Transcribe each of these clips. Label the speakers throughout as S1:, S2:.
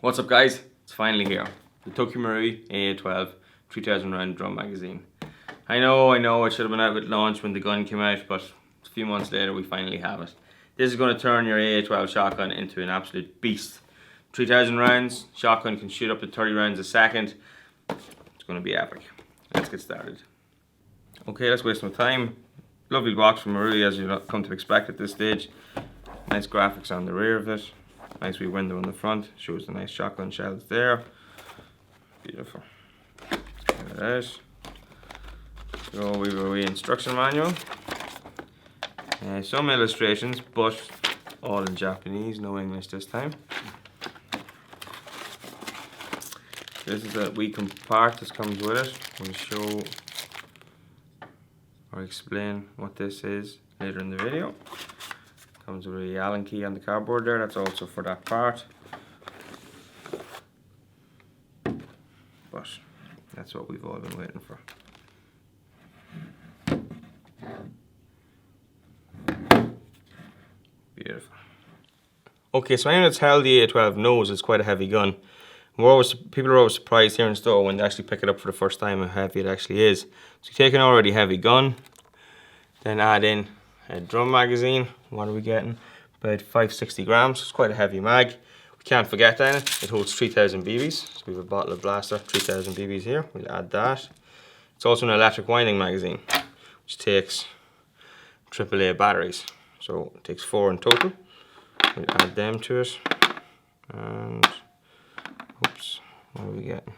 S1: What's up guys? It's finally here. The Marui AA-12 3000 round drum magazine. I know it should have been out with launch when the gun came out, but a few months later we finally have it. This is going to turn your AA-12 shotgun into an absolute beast. 3000 rounds, shotgun can shoot up to 30 rounds a second. It's going to be epic. Let's get started. Okay, let's waste no time. Lovely box from Marui, as you've come to expect at this stage. Nice graphics on the rear of it. Nice wee window in the front. Shows the nice shotgun shells there. Beautiful. Get it out. So we have a wee instruction manual. Some illustrations, but all in Japanese, no English this time. This is a wee part that comes with it. We'll show or explain what this is later in the video. Comes with a Allen key on the cardboard there, that's also for that part. But that's what we've all been waiting for. Beautiful. Okay, so anyone that's held the AA-12 knows it's quite a heavy gun. People are always surprised here in store when they actually pick it up for the first time how heavy it actually is. So you take an already heavy gun, then add in a drum magazine. What are we getting? About 560 grams. It's quite a heavy mag. We can't forget then it holds 3000 BBs. So we have a bottle of blaster, 3000 BBs here. We'll add that. It's also an electric winding magazine, which takes AAA batteries. So it takes 4 in total. We'll add them to it. And oops, what are we getting?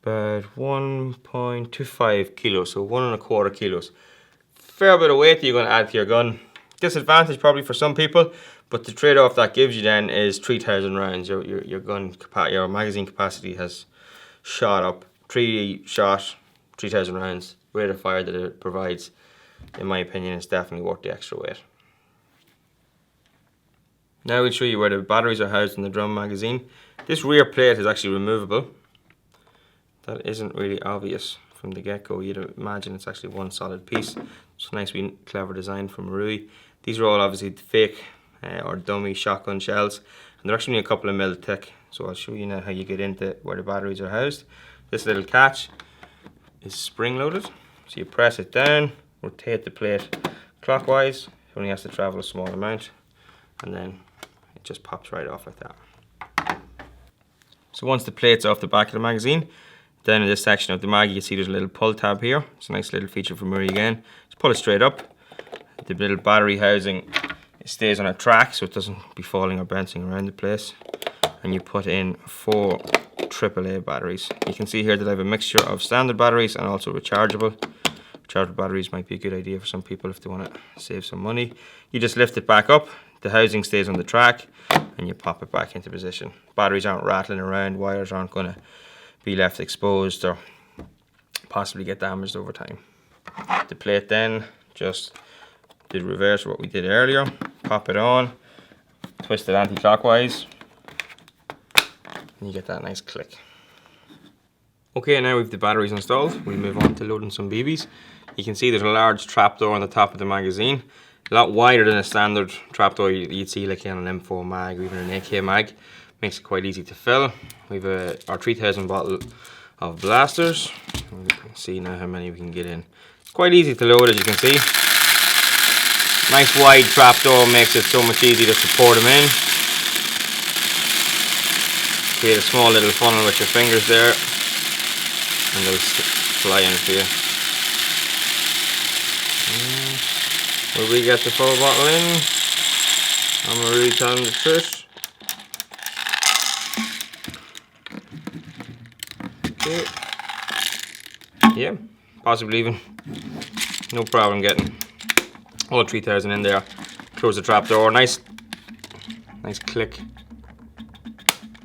S1: About 1.25 kilos, so 1.25 kilos. Fair bit of weight that you're going to add to your gun. Disadvantage probably for some people, but the trade-off that gives you then is 3000 rounds. Your magazine capacity has shot up. 3000 rounds. Rate of fire that it provides, in my opinion, is definitely worth the extra weight. Now we'll show you where the batteries are housed in the drum magazine. This rear plate is actually removable. That isn't really obvious from the get-go. You'd imagine it's actually one solid piece. It's a nice wee clever design from Marui. These are all obviously fake or dummy shotgun shells, and they're actually a couple of mil thick. So I'll show you now how you get into where the batteries are housed. This little catch is spring-loaded, so you press it down, rotate the plate clockwise. It only has to travel a small amount, and then it just pops right off like that. So once the plate's off the back of the magazine, then in this section of the mag, you can see there's a little pull tab here. It's a nice little feature from Marui again. Just pull it straight up. The little battery housing stays on a track, so it doesn't be falling or bouncing around the place. And you put in 4 AAA batteries. You can see here that I have a mixture of standard batteries and also rechargeable. Rechargeable batteries might be a good idea for some people if they want to save some money. You just lift it back up. The housing stays on the track, and you pop it back into position. Batteries aren't rattling around. Wires aren't going to be left exposed or possibly get damaged over time. The plate then just did reverse what we did earlier. Pop it on, twist it anti-clockwise, and you get that nice click. Okay, now we've the batteries installed. We'll move on to loading some BBs. You can see there's a large trapdoor on the top of the magazine. A lot wider than a standard trapdoor you'd see like in an M4 mag or even an AK mag. Makes it quite easy to fill. We've our 3000 bottle of blasters. You can see now how many we can get in. It's quite easy to load, as you can see. Nice wide trapdoor makes it so much easier to support them in. Create a small little funnel with your fingers there, and they'll fly in for you. Will we get the full bottle in? I'm really telling the truth. Okay. Yeah, possibly even no problem getting all 3000 in there. Close the trap door. Nice click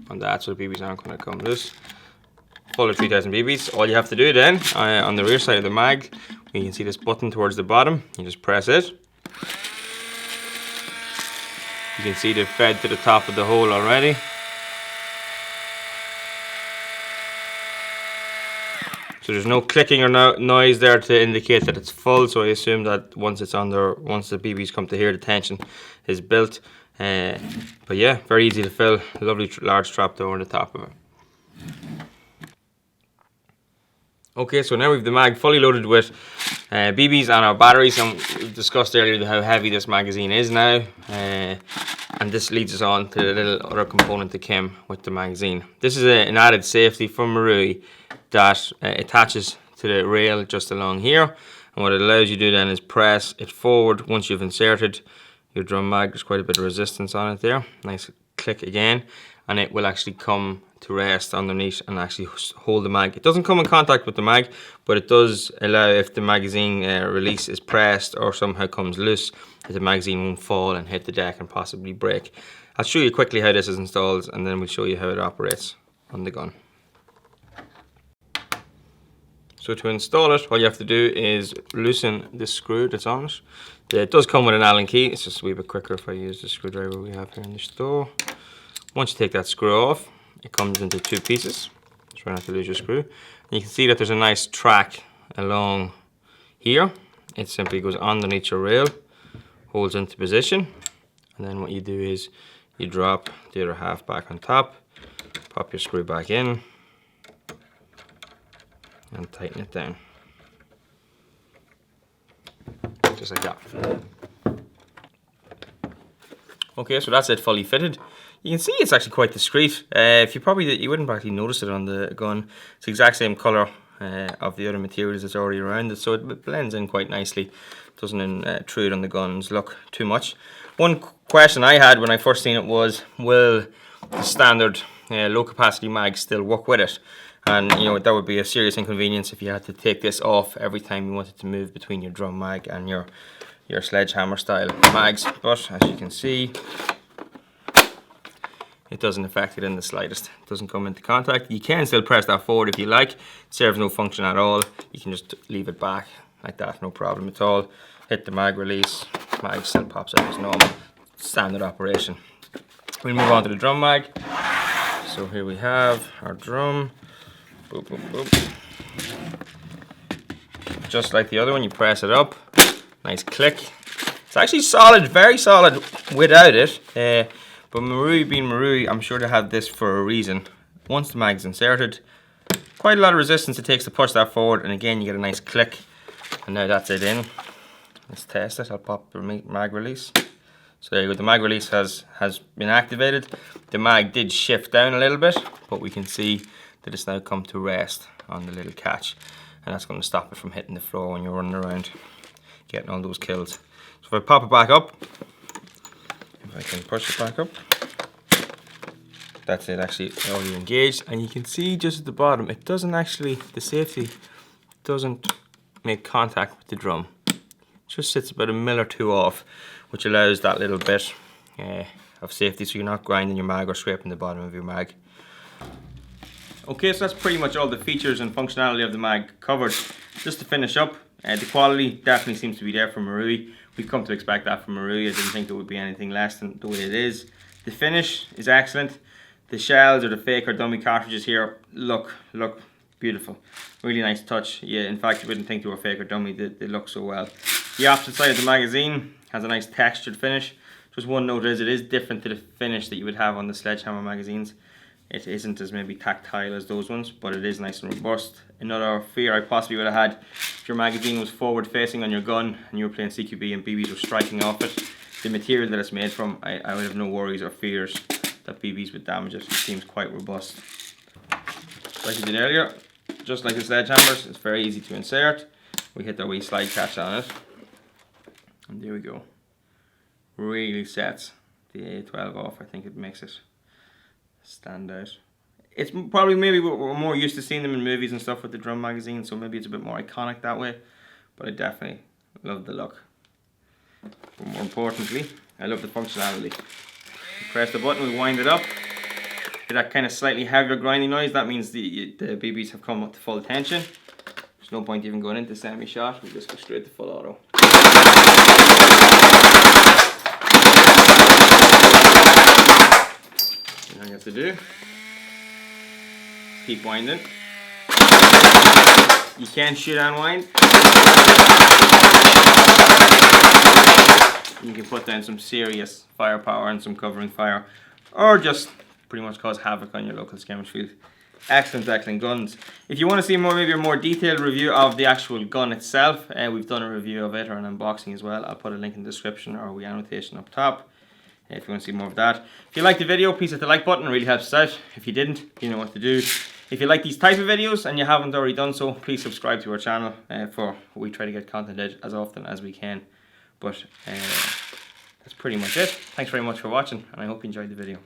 S1: on that, so the BBs aren't going to come loose. Full of 3000 BBs. All you have to do then on the rear side of the mag, you can see this button towards the bottom. You just press it. You can see they've fed to the top of the hole already. So there's no clicking or noise there to indicate that it's full, so I assume that once it's on there, once the BBs come to here, the tension is built. But yeah, very easy to fill. Lovely large trapdoor on the top of it. Okay, so now we've the mag fully loaded with BBs and our batteries, and we discussed earlier how heavy this magazine is now. And this leads us on to the little other component that came with the magazine. This is an added safety from Marui that attaches to the rail just along here. And what it allows you to do then is press it forward once you've inserted your drum mag. There's quite a bit of resistance on it there. Nice click again, and it will actually come to rest underneath and actually hold the mag. It doesn't come in contact with the mag, but it does allow, if the magazine release is pressed or somehow comes loose, that the magazine won't fall and hit the deck and possibly break. I'll show you quickly how this is installed, and then we'll show you how it operates on the gun. So to install it, all you have to do is loosen this screw that's on it. It does come with an Allen key. It's just a wee bit quicker if I use the screwdriver we have here in the store. Once you take that screw off, it comes into two pieces. Try not to lose your screw. And you can see that there's a nice track along here. It simply goes underneath your rail, holds into position, and then what you do is you drop the other half back on top, pop your screw back in, and tighten it down. Just like that. Okay, so that's it fully fitted. You can see it's actually quite discreet. You wouldn't actually notice it on the gun. It's the exact same colour of the other materials that's already around it, so it blends in quite nicely. Doesn't intrude on the gun's look too much. One question I had when I first seen it was, will the standard low capacity mag still work with it? And that would be a serious inconvenience if you had to take this off every time you wanted to move between your drum mag and your sledgehammer style mags. But as you can see, it doesn't affect it in the slightest. It doesn't come into contact. You can still press that forward if you like. It serves no function at all. You can just leave it back like that, no problem at all. Hit the mag release, mag still pops out as normal. Standard operation. We'll move on to the drum mag. So here we have our drum. Boop, boop, boop. Just like the other one, you press it up. Nice click. It's actually solid, very solid without it. But Marui being Marui, I'm sure they have this for a reason. Once the mag's inserted, quite a lot of resistance it takes to push that forward, and again you get a nice click. And now that's it in. Let's test it. I'll pop the mag release. So there you go, the mag release has been activated. The mag did shift down a little bit, but we can see that it's now come to rest on the little catch. And that's going to stop it from hitting the floor when you're running around, getting all those kills. So if I pop it back up, if I can push it back up, that's it actually already engaged. And you can see just at the bottom, it doesn't actually, the safety doesn't make contact with the drum. It just sits about a mil or two off, which allows that little bit of safety so you're not grinding your mag or scraping the bottom of your mag. Okay, so that's pretty much all the features and functionality of the mag covered. Just to finish up, the quality definitely seems to be there from Marui. We've come to expect that from Marui. I didn't think it would be anything less than the way it is. The finish is excellent. The shells or the fake or dummy cartridges here look beautiful. Really nice touch. Yeah, in fact, you wouldn't think they were fake or dummy. They look so well. The opposite side of the magazine has a nice textured finish. Just one note is it is different to the finish that you would have on the Sledgehammer magazines. It isn't as maybe tactile as those ones, but it is nice and robust. Another fear I possibly would have had, if your magazine was forward facing on your gun and you were playing CQB and BBs were striking off it, the material that it's made from, I would have no worries or fears that BBs would damage it. It seems quite robust. Like I did earlier, just like the sledgehammers, it's very easy to insert. We hit the wee slide catch on it, and there we go. Really sets the AA-12 off. I think it makes it stand out. It's probably maybe we're more used to seeing them in movies and stuff with the drum magazine, so maybe it's a bit more iconic that way, but I definitely love the look. But more importantly, I love the functionality. You press the button, we wind it up. Get that kind of slightly heavier grinding noise. That means the BBs have come up to full tension. There's no point even going into semi-shot. We just go straight to full auto. All you have to do, keep winding. You can shoot and wind. You you can put down some serious firepower and some covering fire, or just pretty much cause havoc on your local skirmish field. Excellent, excellent guns. If you want to see maybe a more detailed review of the actual gun itself, we've done a review of it, or an unboxing as well. I'll put a link in the description or the annotation up top if you want to see more of that. If you liked the video, please hit the like button, it really helps us out. If you didn't, you know what to do. If you like these type of videos and you haven't already done so, please subscribe to our channel, for we try to get content out as often as we can. But that's pretty much it. Thanks very much for watching, and I hope you enjoyed the video.